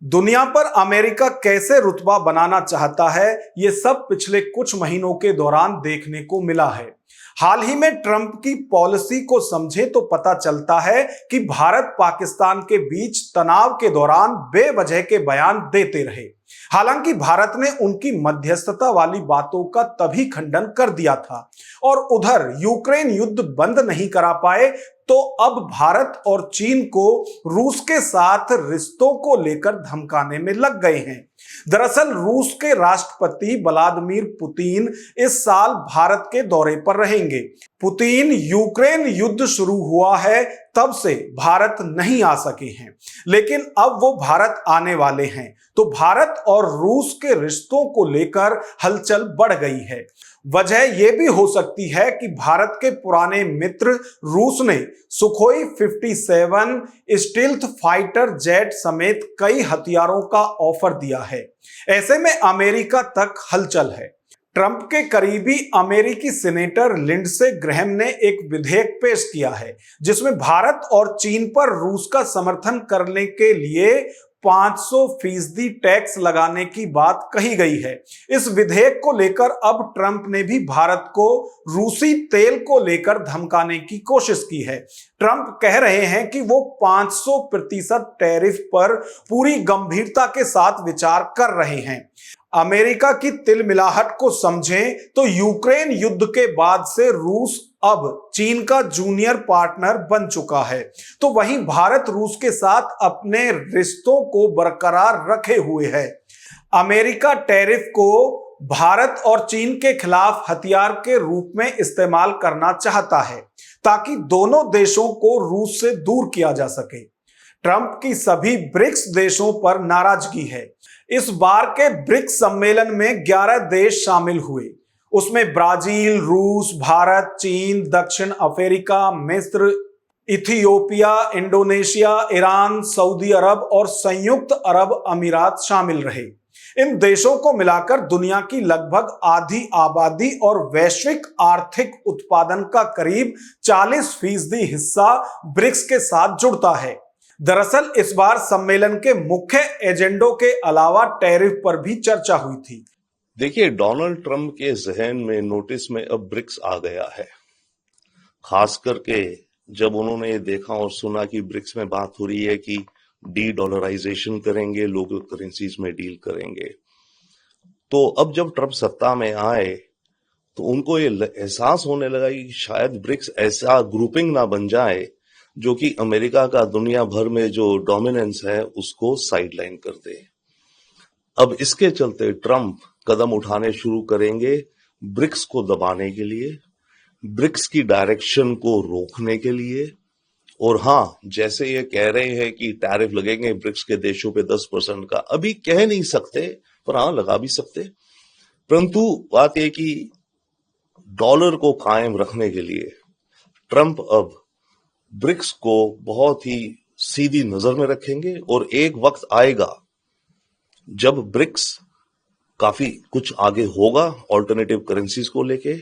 दुनिया पर अमेरिका कैसे रुतबा बनाना चाहता है, ये सब पिछले कुछ महीनों के दौरान देखने को मिला है। हाल ही में ट्रंप की पॉलिसी को समझे तो पता चलता है कि भारत पाकिस्तान के बीच तनाव के दौरान बेवजह के बयान देते रहे। हालांकि भारत ने उनकी मध्यस्थता वाली बातों का तभी खंडन कर दिया था और उधर यूक्रेन युद्ध बंद नहीं करा पाए, तो अब भारत और चीन को रूस के साथ रिश्तों को लेकर धमकाने में लग गए हैं। दरअसल रूस के राष्ट्रपति व्लादिमीर पुतिन इस साल भारत के दौरे पर रहेंगे। पुतिन यूक्रेन युद्ध शुरू हुआ है तब से भारत नहीं आ सके हैं, लेकिन अब वो भारत आने वाले हैं, तो भारत और रूस के रिश्तों को लेकर हलचल बढ़ गई है। वजह यह भी हो सकती है कि भारत के पुराने मित्र रूस ने सुखोई 57 स्टील्थ फाइटर जेट समेत कई हथियारों का ऑफर दिया है। ऐसे में अमेरिका तक हलचल है। ट्रंप के करीबी अमेरिकी सीनेटर लिंडसे ग्रैहम ने एक विधेयक पेश किया है, जिसमें भारत और चीन पर रूस का समर्थन करने के लिए 500% टैक्स लगाने की बात कही गई है। इस विधेयक को लेकर अब ट्रंप ने भी भारत को रूसी तेल को लेकर धमकाने की कोशिश की है। ट्रंप कह रहे हैं कि वो 500% टैरिफ पर पूरी गंभीरता के साथ विचार कर रहे हैं। अमेरिका की तिलमिलाहट को समझें तो यूक्रेन युद्ध के बाद से रूस अब चीन का जूनियर पार्टनर बन चुका है, तो वहीं भारत रूस के साथ अपने रिश्तों को बरकरार रखे हुए है। अमेरिका टैरिफ को भारत और चीन के खिलाफ हथियार के रूप में इस्तेमाल करना चाहता है, ताकि दोनों देशों को रूस से दूर किया जा सके। ट्रंप की सभी ब्रिक्स देशों पर नाराजगी है। इस बार के ब्रिक्स सम्मेलन में 11 देश शामिल हुए। उसमें ब्राजील, रूस, भारत, चीन, दक्षिण अफ्रीका, मिस्र, इथियोपिया, इंडोनेशिया, ईरान, सऊदी अरब और संयुक्त अरब अमीरात शामिल रहे। इन देशों को मिलाकर दुनिया की लगभग आधी आबादी और वैश्विक आर्थिक उत्पादन का करीब 40% हिस्सा ब्रिक्स के साथ जुड़ता है। दरअसल इस बार सम्मेलन के मुख्य एजेंडों के अलावा टैरिफ पर भी चर्चा हुई थी। देखिए, डोनाल्ड ट्रंप के जहन में नोटिस में अब ब्रिक्स आ गया है, खास करके जब उन्होंने देखा और सुना कि ब्रिक्स में बात हो रही है कि डी डॉलराइजेशन करेंगे, लोकल करेंसीज में डील करेंगे। तो अब जब ट्रंप सत्ता में आए तो उनको ये एहसास होने लगा कि शायद ब्रिक्स ऐसा ग्रुपिंग ना बन जाए जो कि अमेरिका का दुनिया भर में जो डोमिनेंस है उसको साइडलाइन कर दे। अब इसके चलते ट्रंप कदम उठाने शुरू करेंगे ब्रिक्स को दबाने के लिए, ब्रिक्स की डायरेक्शन को रोकने के लिए। और हाँ, जैसे ये कह रहे हैं कि टैरिफ लगेंगे ब्रिक्स के देशों पे 10% का, अभी कह नहीं सकते, पर हाँ लगा भी सकते। परंतु बात यह कि डॉलर को कायम रखने के लिए ट्रंप अब ब्रिक्स को बहुत ही सीधी नजर में रखेंगे और एक वक्त आएगा जब ब्रिक्स काफी कुछ आगे होगा ऑल्टरनेटिव करेंसीज को लेके,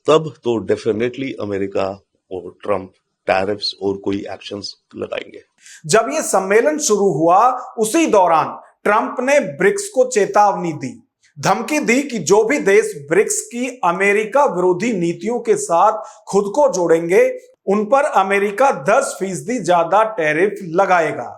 तब तो डेफिनेटली अमेरिका और ट्रंप टैरिफ्स और कोई एक्शंस लगाएंगे। जब ये सम्मेलन शुरू हुआ उसी दौरान ट्रंप ने ब्रिक्स को चेतावनी दी, धमकी दी कि जो भी देश ब्रिक्स की अमेरिका विरोधी नीतियों के साथ खुद को जोड़ेंगे उन पर अमेरिका 10% ज्यादा टैरिफ लगाएगा।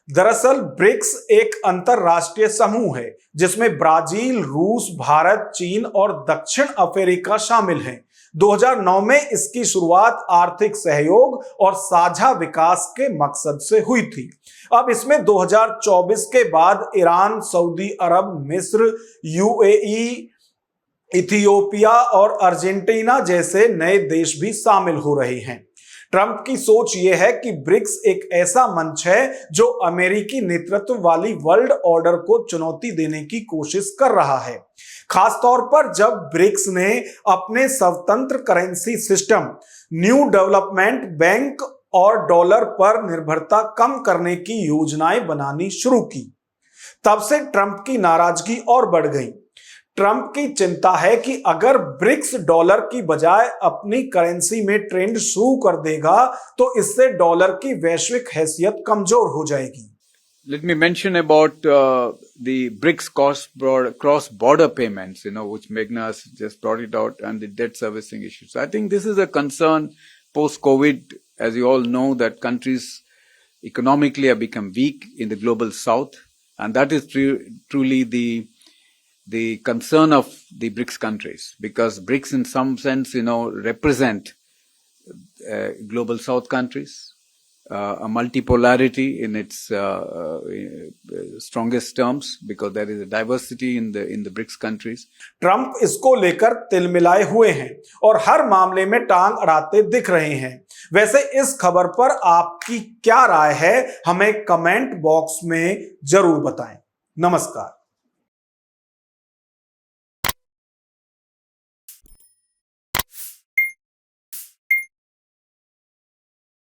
दरअसल ब्रिक्स एक अंतरराष्ट्रीय समूह है जिसमें ब्राजील, रूस, भारत, चीन और दक्षिण अफ्रीका शामिल हैं। 2009 में इसकी शुरुआत आर्थिक सहयोग और साझा विकास के मकसद से हुई थी। अब इसमें 2024 के बाद ईरान, सऊदी अरब, मिस्र, यूएई, इथियोपिया और अर्जेंटीना जैसे नए देश भी शामिल हो रहे हैं। ट्रंप की सोच यह है कि ब्रिक्स एक ऐसा मंच है जो अमेरिकी नेतृत्व वाली वर्ल्ड ऑर्डर को चुनौती देने की कोशिश कर रहा है, खासतौर पर जब ब्रिक्स ने अपने स्वतंत्र currency system, new development bank और डॉलर पर निर्भरता कम करने की योजनाएं बनानी शुरू की। तब से ट्रंप की नाराजगी और बढ़ गई। ट्रंप की चिंता है कि अगर ब्रिक्स डॉलर की बजाय अपनी करेंसी में ट्रेंड शुरू कर देगा तो इससे डॉलर की वैश्विक हैसियत कमजोर हो जाएगी। Let me mention about the BRICS cross-border payments, which Meghna has just brought it out, and the debt servicing issues. I think this is a concern post-COVID. As you all know, that countries economically have become weak in the global south, and that is truly the concern of the BRICS countries, because BRICS in some sense, represent global south countries, a multipolarity in its strongest terms, because there is a diversity in the BRICS countries. Trump इसको लेकर तिलमिलाए हुए हैं और हर मामले में टांग अड़ाते दिख रहे हैं। वैसे इस खबर पर आपकी क्या राय है, हमें कमेंट बॉक्स में जरूर बताएं। नमस्कार।